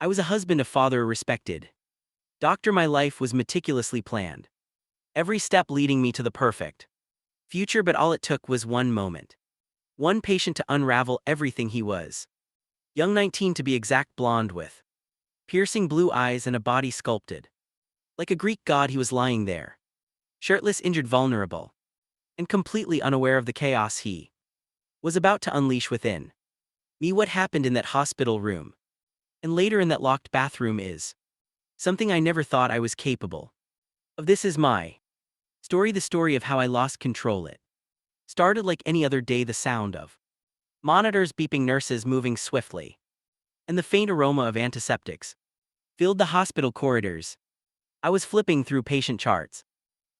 I was a husband, a father, respected doctor. My life was meticulously planned, every step leading me to the perfect future, but all it took was one moment. One patient to unravel everything he was. Young 19 to be exact, blonde with piercing blue eyes and a body sculpted like a Greek god. He was lying there, shirtless, injured, vulnerable, and completely unaware of the chaos he was about to unleash within me. What happened in that hospital room, and later in that locked bathroom, is something I never thought I was capable of. This is my story, the story of how I lost control. It started like any other day, the sound of monitors beeping, nurses moving swiftly, and the faint aroma of antiseptics filled the hospital corridors. I was flipping through patient charts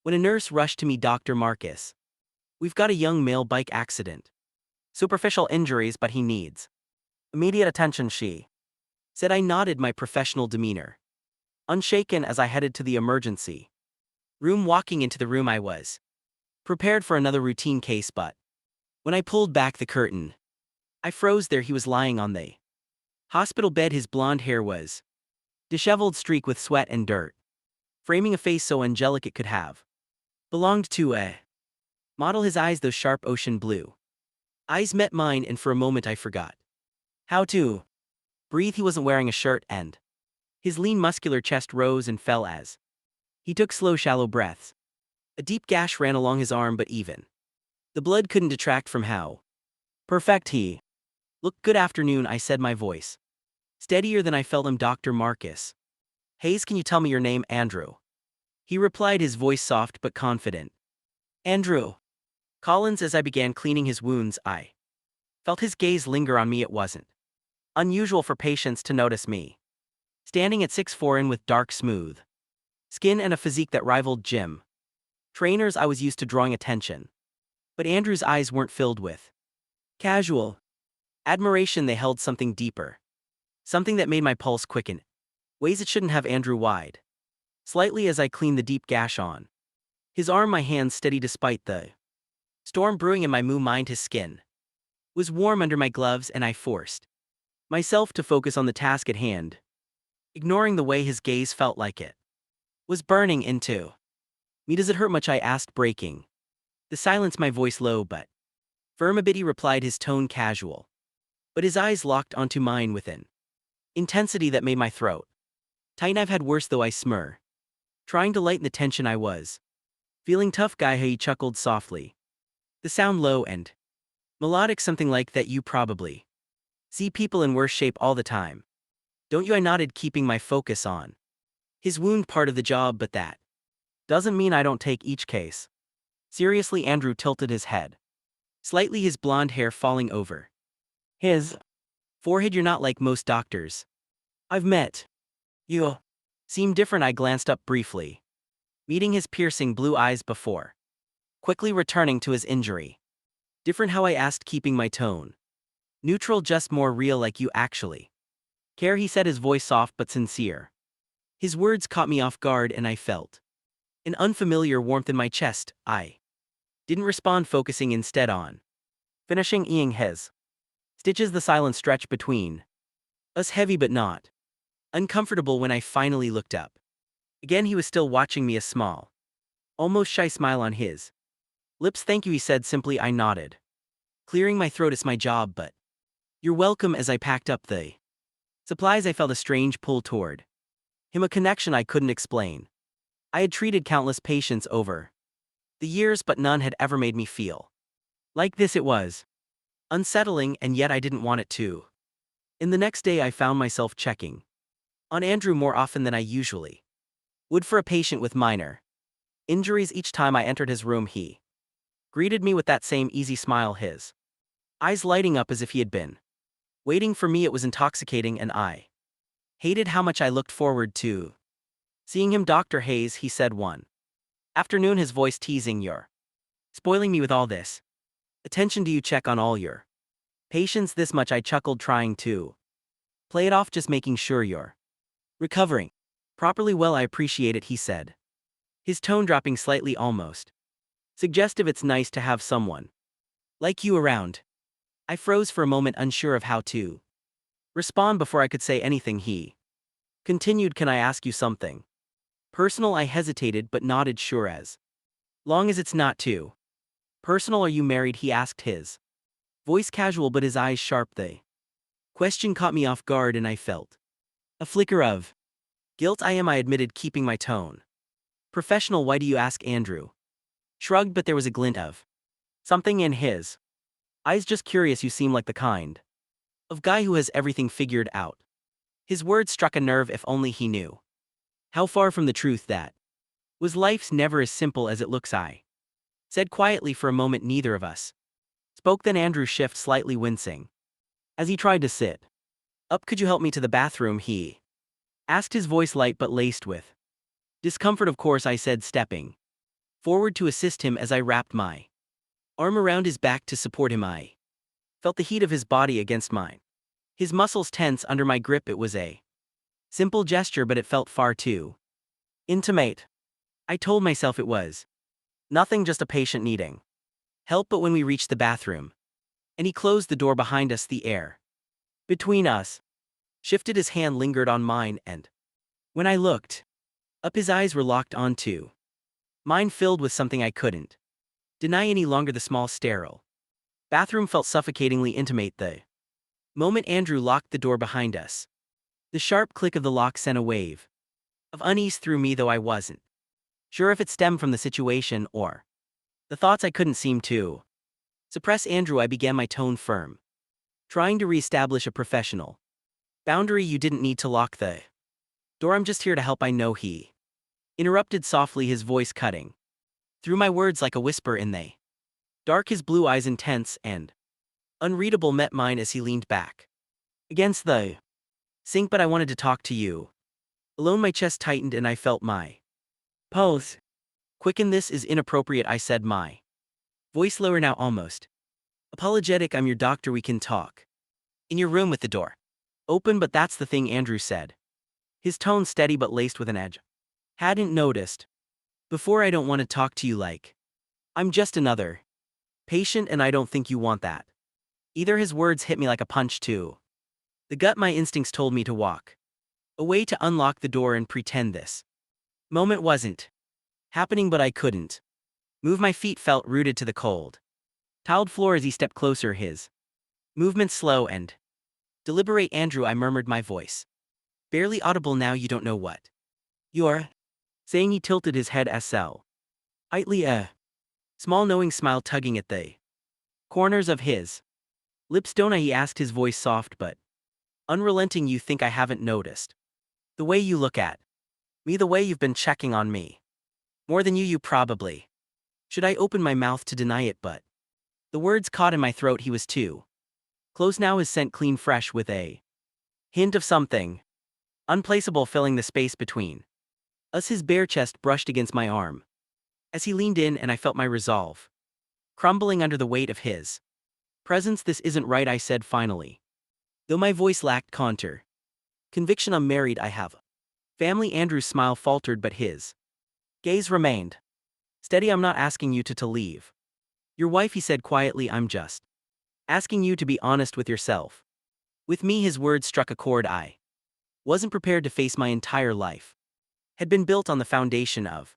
when a nurse rushed to me. "Dr. Marcus, we've got a young male bike accident. Superficial injuries, but he needs immediate attention," she said. I nodded, my professional demeanor unshaken as I headed to the emergency room. Walking into the room, I was prepared for another routine case, but when I pulled back the curtain, I froze. There he was, lying on the hospital bed. His blonde hair was disheveled, streaked with sweat and dirt, framing a face so angelic it could have belonged to a model. His eyes, those sharp ocean blue eyes, met mine, and for a moment I forgot how to breathe. He wasn't wearing a shirt, and his lean, muscular chest rose and fell as he took slow, shallow breaths. A deep gash ran along his arm, but even the blood couldn't detract from how perfect he looked. "Good afternoon," I said, my voice steadier than I felt him. "Dr. Marcus Hayes, can you tell me your name?" "Andrew," he replied, his voice soft but confident. "Andrew Collins." As I began cleaning his wounds, I felt his gaze linger on me. It wasn't unusual for patients to notice me standing at 6'4" and with dark, smooth skin and a physique that rivaled gym trainers. I was used to drawing attention, but Andrew's eyes weren't filled with casual admiration. They held something deeper, something that made my pulse quicken ways it shouldn't have. Andrew wide slightly as I cleaned the deep gash on his arm, my hands steady despite the storm brewing in my mind. His skin was warm under my gloves, and I forced myself to focus on the task at hand, ignoring the way his gaze felt like it was burning into me. "Does it hurt much?" I asked, breaking the silence, my voice low but firm. "A bit," he replied, his tone casual, but his eyes locked onto mine with an intensity that made my throat tighten. "I've had worse, though," I smur, trying to lighten the tension I was feeling. "Tough guy," he chuckled softly, the sound low and melodic, something like that. "You probably see people in worse shape all the time, don't you?" I nodded, keeping my focus on his wound, part of the job, but that doesn't mean I don't take each case seriously. Andrew tilted his head slightly, his blonde hair falling over his forehead. "You're not like most doctors I've met. You seem different." I glanced up briefly, meeting his piercing blue eyes before quickly returning to his injury. "Different how?" I asked, keeping my tone neutral. "Just more real, like you actually care," he said, his voice soft but sincere. His words caught me off guard, and I felt an unfamiliar warmth in my chest. I didn't respond, focusing instead on finishing eating his stitches. The silence stretched between us, heavy but not uncomfortable. When I finally looked up again, he was still watching me, a small, almost shy smile on his lips. "Thank you," he said simply. I nodded, clearing my throat. "It's my job, but you're welcome." As I packed up the supplies, I felt a strange pull toward him, a connection I couldn't explain. I had treated countless patients over the years, but none had ever made me feel like this. It was unsettling, and yet I didn't want it to. In the next day, I found myself checking on Andrew more often than I usually would for a patient with minor injuries. Each time I entered his room, he greeted me with that same easy smile, his eyes lighting up as if he had been waiting for me. It was intoxicating, and I hated how much I looked forward to seeing him. "Dr. Hayes," he said one afternoon, his voice teasing, "You're spoiling me with all this attention. Do you check on all your patients this much?" I chuckled, trying to play it off, "Just making sure you're recovering properly." "Well, I appreciate it," he said, his tone dropping slightly, almost suggestive. "It's nice to have someone like you around." I froze for a moment, unsure of how to respond before I could say anything. He Continued, can I ask you something? Personal, I hesitated but nodded, sure, as long as it's not too personal. Are you married? He asked, his voice casual but his eyes sharp. The question caught me off guard and I felt a flicker of guilt. I admitted, keeping my tone professional. Why do you ask? Andrew shrugged, but there was a glint of something in his eyes. Just curious. You seem like the kind of guy who has everything figured out. His words struck a nerve. If only he knew how far from the truth that was. Life's never as simple as it looks, I said quietly. For a moment neither of us spoke, then Andrew shifted, slightly wincing as he tried to sit up. Could you help me to the bathroom? He asked, his voice light but laced with discomfort. Of course, I said, stepping forward to assist him. As I wrapped my arm around his back to support him, I felt the heat of his body against mine, his muscles tense under my grip. It was a simple gesture, but it felt far too intimate. I told myself it was nothing, just a patient needing help. But when we reached the bathroom and he closed the door behind us, the air between us shifted. His hand lingered on mine, and when I looked up, his eyes were locked onto mine, filled with something I couldn't deny any longer. The small, sterile bathroom felt suffocatingly intimate. The moment Andrew locked the door behind us, the sharp click of the lock sent a wave of unease through me, though I wasn't sure if it stemmed from the situation or the thoughts I couldn't seem to suppress. Andrew, I began, my tone firm, trying to reestablish a professional boundary. You didn't need to lock the door. I'm just here to help. I know, he interrupted softly, his voice cutting through my words like a whisper in the dark. His blue eyes, intense and unreadable, met mine as he leaned back against the sink. But I wanted to talk to you alone. My chest tightened and I felt my pulse quicken. This is inappropriate, I said, my voice lower now, almost apologetic. I'm your doctor. We can talk in your room with the door open. But that's the thing, Andrew said, his tone steady but laced with an edge. Hadn't noticed before. I don't want to talk to you like I'm just another patient, and I don't think you want that either. His words hit me like a punch to the gut. My instincts told me to walk away, to unlock the door and pretend this moment wasn't happening, but I couldn't move. My feet felt rooted to the cold tiled floor as he stepped closer, his movements slow and deliberate. Andrew, I murmured, my voice barely audible now. You don't know what you're saying. He tilted his head slightly, a small knowing smile tugging at the corners of his lips. Don't I? He asked, his voice soft but unrelenting. You think I haven't noticed the way you look at me, the way you've been checking on me more than you probably should. I opened my mouth to deny it, but the words caught in my throat. He was too close now, his scent clean fresh, with a hint of something unplaceable filling the space between us. His bare chest brushed against my arm as he leaned in, and I felt my resolve crumbling under the weight of his presence. This isn't right, I said finally, though my voice lacked conviction. I'm married, I have a family. Andrew's smile faltered, but his gaze remained steady. I'm not asking you to leave your wife, he said quietly. I'm just asking you to be honest with yourself, with me. His words struck a chord I wasn't prepared to face. My entire life had been built on the foundation of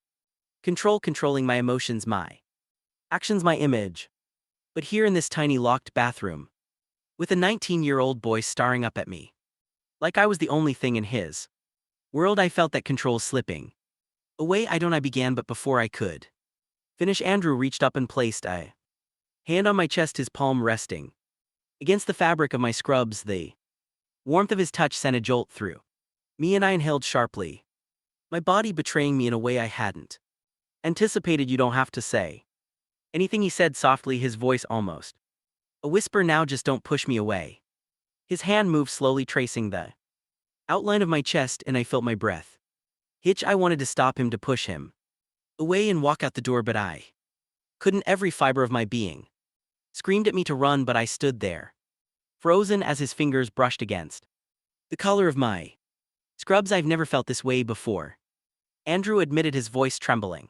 controlling my emotions, my actions, my image. But here in this tiny locked bathroom, with a 19-year-old boy staring up at me like I was the only thing in his world, I felt that control slipping away. I began, but before I could finish, Andrew reached up and placed a hand on my chest, his palm resting against the fabric of my scrubs. The warmth of his touch sent a jolt through me, and I inhaled sharply, my body betraying me in a way I hadn't anticipated. You don't have to say anything, he said softly, his voice almost a whisper now. Just don't push me away. His hand moved slowly, tracing the outline of my chest, and I felt my breath hitch. I wanted to stop him, to push him away and walk out the door, but I couldn't. Every fiber of my being screamed at me to run, but I stood there, frozen, as his fingers brushed against the collar of my scrubs. I've never felt this way before, Andrew admitted, his voice trembling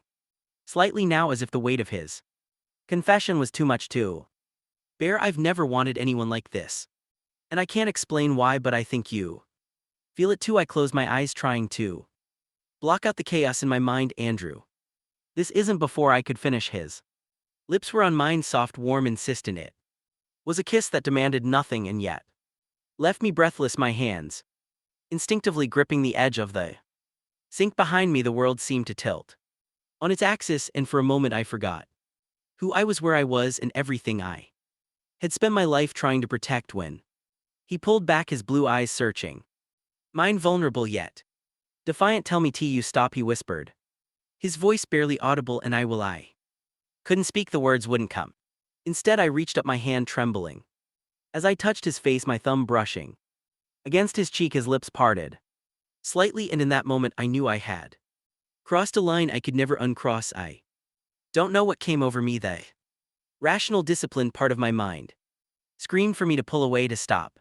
slightly now, as if the weight of his confession was too much to bear. I've never wanted anyone like this, and I can't explain why, but I think you Feel it too, I close my eyes trying to block out the chaos in my mind. Andrew. This isn't before I could finish. His lips were on mine, soft, warm, insistent. It was a kiss that demanded nothing and yet left me breathless, my hands instinctively gripping the edge of the sink behind me. The world seemed to tilt on its axis, and for a moment I forgot who I was, where I was, and everything I had spent my life trying to protect. When he pulled back, his blue eyes searching mine, vulnerable yet defiant. Tell me, you stop, he whispered, his voice barely audible, and I couldn't speak. The words wouldn't come. Instead, I reached up, my hand trembling as I touched his face, my thumb brushing against his cheek. His lips parted slightly, and in that moment I knew I had crossed a line I could never uncross. I don't know what came over me. The rational, disciplined part of my mind screamed for me to pull away, to stop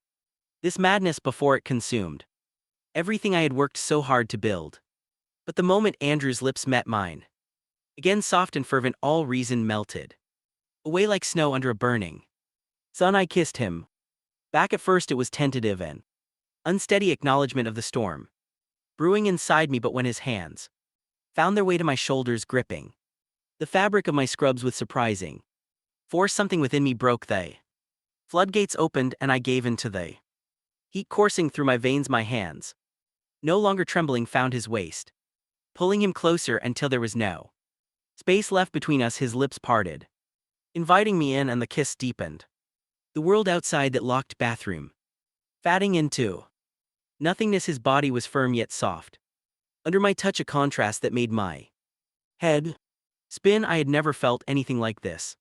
this madness before it consumed everything I had worked so hard to build. But the moment Andrew's lips met mine, again soft and fervent, all reason melted away like snow under a burning sun. I kissed him back. At first it was tentative, an unsteady acknowledgement of the storm brewing inside me, but when his hands found their way to my shoulders, gripping the fabric of my scrubs with surprising force, something within me broke. The floodgates opened, and I gave in to the heat coursing through my veins. My hands, no longer trembling, found his waist, pulling him closer until there was no space left between us. His lips parted, inviting me in, and the kiss deepened the world outside, that locked bathroom fading into nothingness. His body was firm yet soft under my touch, a contrast that made my head spin. I had never felt anything like this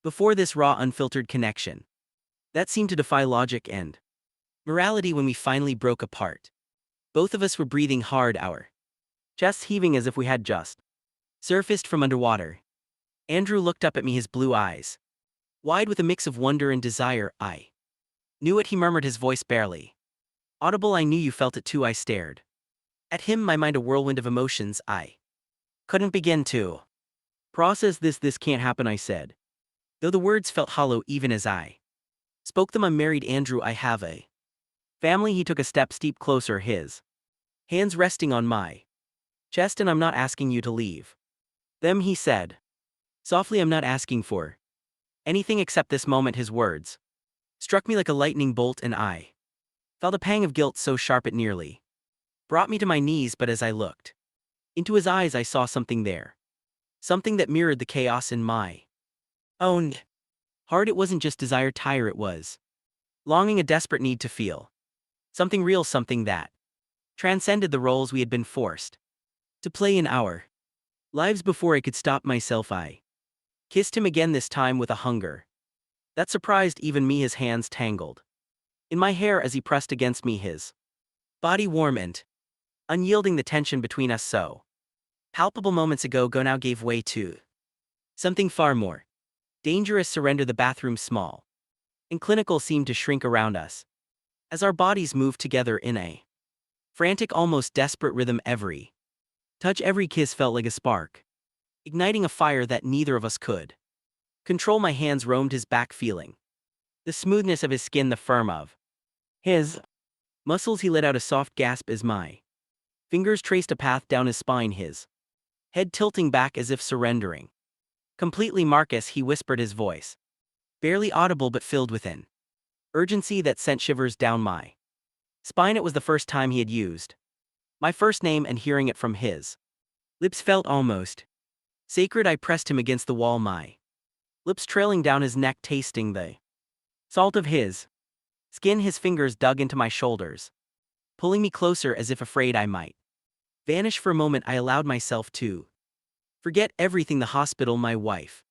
before, this raw, unfiltered connection that seemed to defy logic and morality. When we finally broke apart, both of us were breathing hard, our chests heaving as if we had just surfaced from underwater. Andrew looked up at me, his blue eyes wide with a mix of wonder and desire. I knew it, he murmured, his voice barely audible. I knew you felt it too. I stared at him, my mind a whirlwind of emotions. I couldn't begin to process this. This can't happen, I said, though the words felt hollow even as I spoke them. I'm married, Andrew. I have a family. He took a step closer, his hands resting on my chest. And I'm not asking you to leave them, he said softly. I'm not asking for anything except this moment. His words struck me like a lightning bolt, and I felt a pang of guilt so sharp it nearly brought me to my knees. But as I looked into his eyes, I saw something there, something that mirrored the chaos in my own heart. It wasn't just desire, Tyre, it was longing, a desperate need to feel something real, something that transcended the roles we had been forced to play in our lives. Before I could stop myself, I kissed him again, this time with a hunger that surprised even me. His hands tangled in my hair as he pressed against me, his body warm and unyielding. The tension between us, so palpable moments ago, now gave way to something far more dangerous. Surrender. The bathroom, small and clinical, seemed to shrink around us as our bodies moved together in a frantic, almost desperate rhythm. Every touch, every kiss felt like a spark, igniting a fire that neither of us could control. My hands roamed his back, feeling the smoothness of his skin, the firm of his muscles. He let out a soft gasp as my fingers traced a path down his spine, his head tilting back as if surrendering completely. Marcus, he whispered, his voice barely audible but filled with an urgency that sent shivers down my spine. It was the first time he had used my first name, and hearing it from his lips felt almost sacred. I pressed him against the wall, my lips trailing down his neck, tasting the salt of his skin. His fingers dug into my shoulders, pulling me closer as if afraid I might vanish. For a moment I allowed myself to forget everything, the hospital, my wife,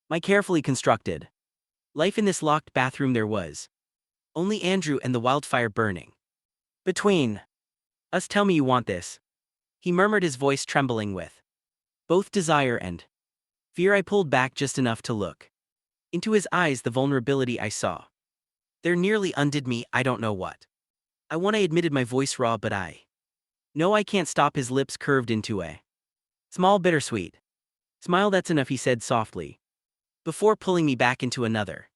my carefully constructed life. In this locked bathroom there was only Andrew and the wildfire burning between us. Tell me you want this, he murmured, his voice trembling with both desire and fear. I pulled back just enough to look into his eyes. The vulnerability I saw there nearly undid me. I don't know what I want, I admitted, my voice raw, but I know I can't stop. His lips curved into a small, bittersweet smile. That's enough, he said softly, before pulling me back into another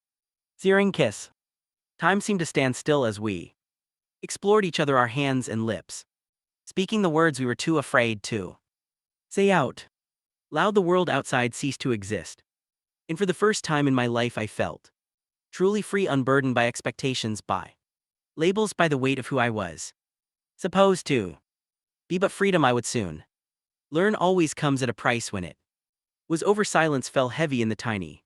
searing kiss. Time seemed to stand still as we explored each other, our hands and lips. Speaking the words we were too afraid to say out loud, the world outside ceased to exist. And for the first time in my life I felt truly free, unburdened by expectations, by labels, by the weight of who I was supposed to be. But freedom, I would soon learn, always comes at a price. When it was over, silence fell heavy in the tiny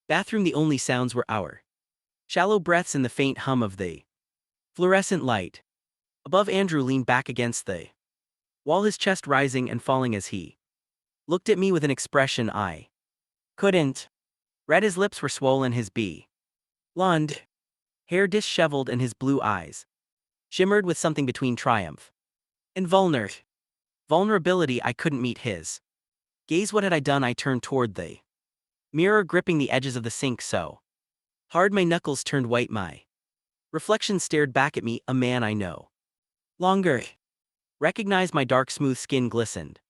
bathroom. The only sounds were our shallow breaths and the faint hum of the fluorescent light above. Andrew leaned back against the wall, his chest rising and falling as he looked at me with an expression I couldn't read. His lips were swollen, his blonde hair disheveled, and his blue eyes shimmered with something between triumph and vulnerability. I couldn't meet his gaze. What had I done? I turned toward the mirror, gripping the edges of the sink so hard my knuckles turned white. My reflection stared back at me, a man I no longer recognized. My dark, smooth skin glistened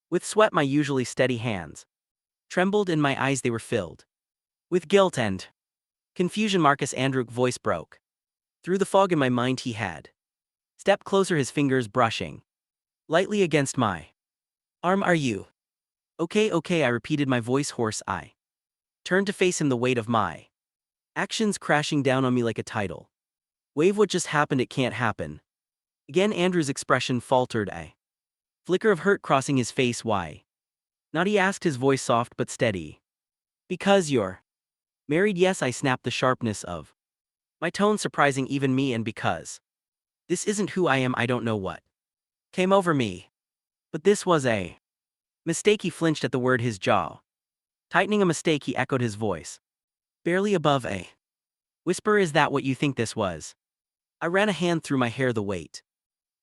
with sweat. My usually steady hands trembled, and my eyes, they were filled with guilt and confusion. Marcus Andrew's voice broke through the fog in my mind. He had stepped closer, his fingers brushing lightly against my arm. Are you okay? Okay, I repeated, my voice hoarse. I turned to face him, the weight of my actions crashing down on me like a tidal wave. What just happened? It can't happen again. Andrew's expression faltered, a flicker of hurt crossing his face. Why not? He asked, his voice soft but steady. Because you're married. Yes, I snapped, the sharpness of my tone surprising even me. And because this isn't who I am. I don't know what came over me, but this was a mistake. He flinched at the word, his jaw tightening. A mistake, he echoed, his voice barely above a whisper. Is that what you think this was? I ran a hand through my hair, the weight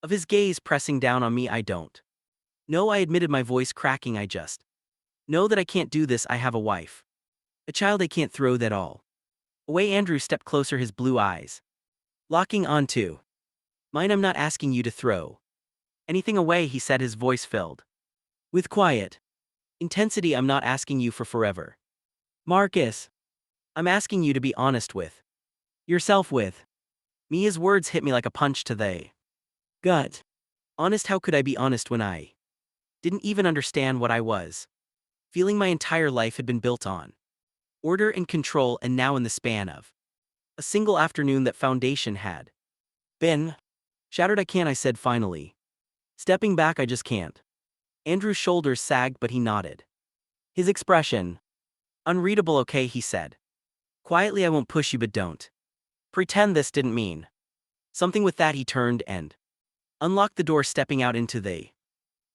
of his gaze pressing down on me. I don't know, I admitted, my voice cracking. I just know that I can't do this. I have a wife, a child. I can't throw that all away. Andrew stepped closer, his blue eyes locking onto mine. I'm not asking you to throw anything away, he said, his voice filled with quiet intensity. I'm not asking you for forever, Marcus. I'm asking you to be honest with yourself, with me. His words hit me like a punch to the gut. Honest? How could I be honest when I didn't even understand what I was feeling? My entire life had been built on order and control, and now, in the span of a single afternoon, that foundation had been shattered. I can't, I said finally, stepping back. I just can't. Andrew's shoulders sagged, but he nodded, his expression unreadable. Okay, he said quietly, I won't push you, but don't pretend this didn't mean something. With that, he turned and unlocked the door, stepping out into the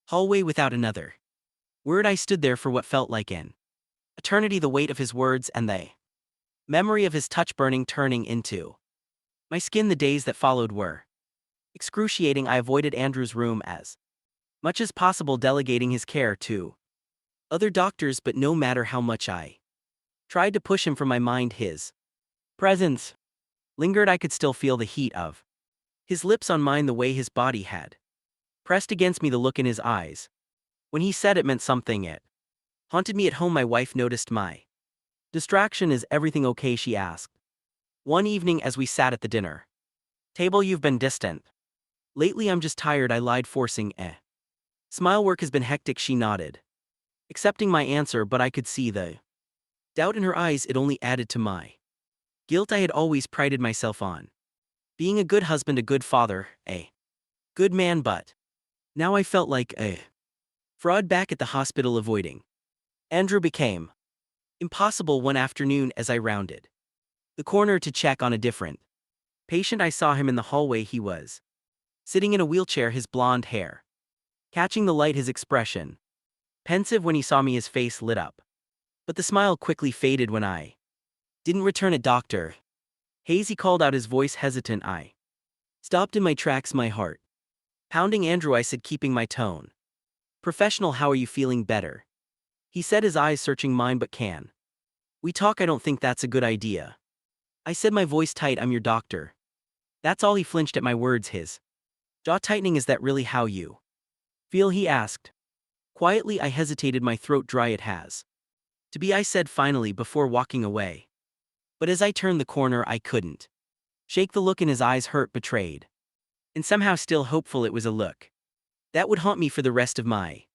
hallway without another word. I stood there for what felt like an eternity, the weight of his words and the memory of his touch burning, turning into my skin. The days that followed were excruciating. I avoided Andrew's room as much as possible, delegating his care to other doctors, but no matter how much I tried to push him from my mind, his presence lingered. I could still feel the heat of his lips on mine, the way his body had pressed against me, the look in his eyes. When he said it meant something, it haunted me. At home, my wife noticed my distraction. Is everything okay? She asked one evening as we sat at the dinner table. You've been distant lately. I'm just tired, I lied, forcing a smile. Work has been hectic, she nodded, accepting my answer, but I could see the doubt in her eyes. It only added to my guilt. I had always prided myself on being a good husband, a good father, a good man, but now I felt like a fraud. Back at the hospital, avoiding Andrew became impossible. One afternoon, as I rounded the corner to check on a different patient, I saw him in the hallway. He was sitting in a wheelchair, his blonde hair catching the light, his expression pensive. When he saw me, his face lit up, but the smile quickly faded when I didn't return it. Dr. Hayes, he called out, his voice hesitant. I stopped in my tracks, my heart pounding. Andrew, I said, keeping my tone professional. How are you feeling? Better, he said, his eyes searching mine. But can we talk? I don't think that's a good idea, I said, my voice tight. I'm your doctor. That's all. He flinched at my words, his jaw tightening. Is that really how you feel? He asked quietly. I hesitated, my throat dry. It has to be, I said finally, before walking away. But as I turned the corner, I couldn't shake the look in his eyes, hurt, betrayed. and somehow still hopeful it was a look that would haunt me for the rest of my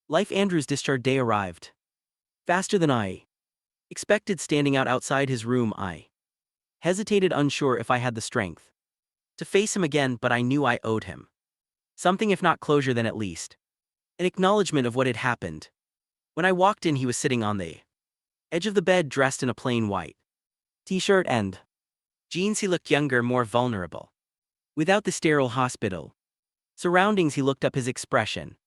life. Andrew's discharge day arrived. Faster than I expected. Standing outside his room, I hesitated, unsure if I had the strength to face him again, but I knew I owed him something, if not closure, then at least an acknowledgement of what had happened. When I walked in, he was sitting on the edge of the bed, dressed in a plain white t-shirt and jeans. He looked younger, more vulnerable. Without the sterile hospital surroundings, he looked up, his expression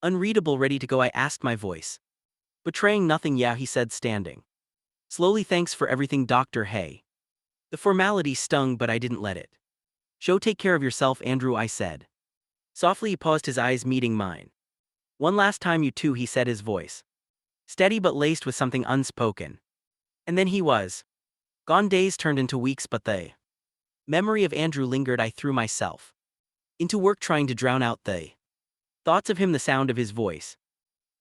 unreadable, ready to go. I asked, my voice betraying nothing. Yeah, he said, standing slowly. Thanks for everything, Dr. Hay. The formality stung, but I didn't let it show. Take care of yourself, Andrew, I said. Softly, he paused, his eyes meeting mine. One last time, you too, he said, his voice steady but laced with something unspoken. And then he was gone. Days turned into weeks, but the memory of Andrew lingered. I threw myself into work, trying to drown out the thoughts of him, the sound of his voice,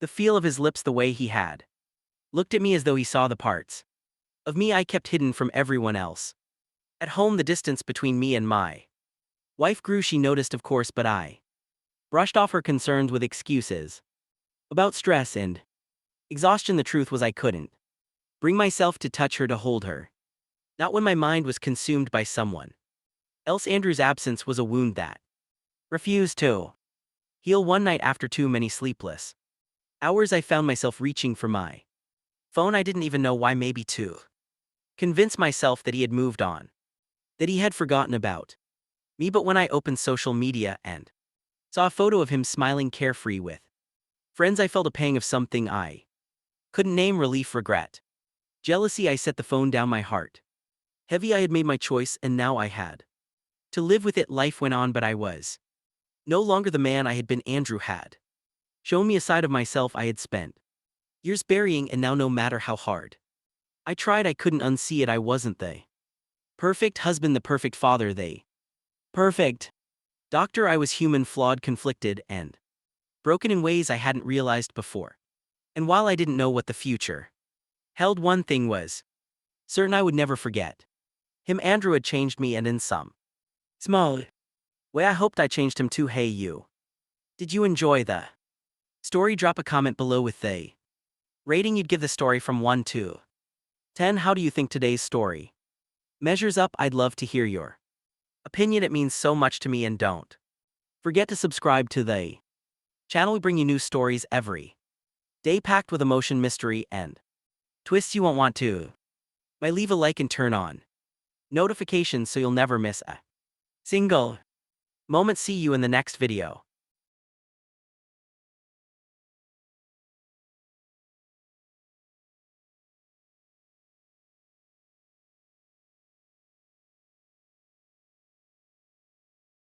the feel of his lips, the way he had looked at me as though he saw the parts of me I kept hidden from everyone else. At home, the distance between me and my wife grew. She noticed, of course, but I brushed off her concerns with excuses about stress and exhaustion. The truth was, I couldn't bring myself to touch her, to hold her, not when my mind was consumed by someone else. Andrew's absence was a wound that refused to heal. One night, after too many sleepless hours, I found myself reaching for my phone. I didn't even know why, maybe to convince myself that he had moved on, that he had forgotten about me. But when I opened social media and saw a photo of him smiling carefree with friends, I felt a pang of something I couldn't name. Relief, regret, jealousy. I set the phone down, my heart heavy. I had made my choice, and now I had to live with it. Life went on, but I was no longer the man I had been. Andrew had shown me a side of myself I had spent years burying, and now, no matter how hard I tried, I couldn't unsee it. I wasn't the perfect husband, the perfect father, the perfect doctor. I was human, flawed, conflicted, and broken in ways I hadn't realized before. And while I didn't know what the future held, one thing was certain: I would never forget him. Andrew had changed me, and in some small way, I hoped I changed him too. Hey, you. Did you enjoy the story? Drop a comment below with the rating you'd give the story from 1 to 10. How do you think today's story measures up? I'd love to hear your opinion. It means so much to me. And don't forget to subscribe to the channel. We bring you new stories every day, packed with emotion, mystery, and twists you won't want to miss. Leave a like and turn on notifications so you'll never miss a single moment. See you in the next video.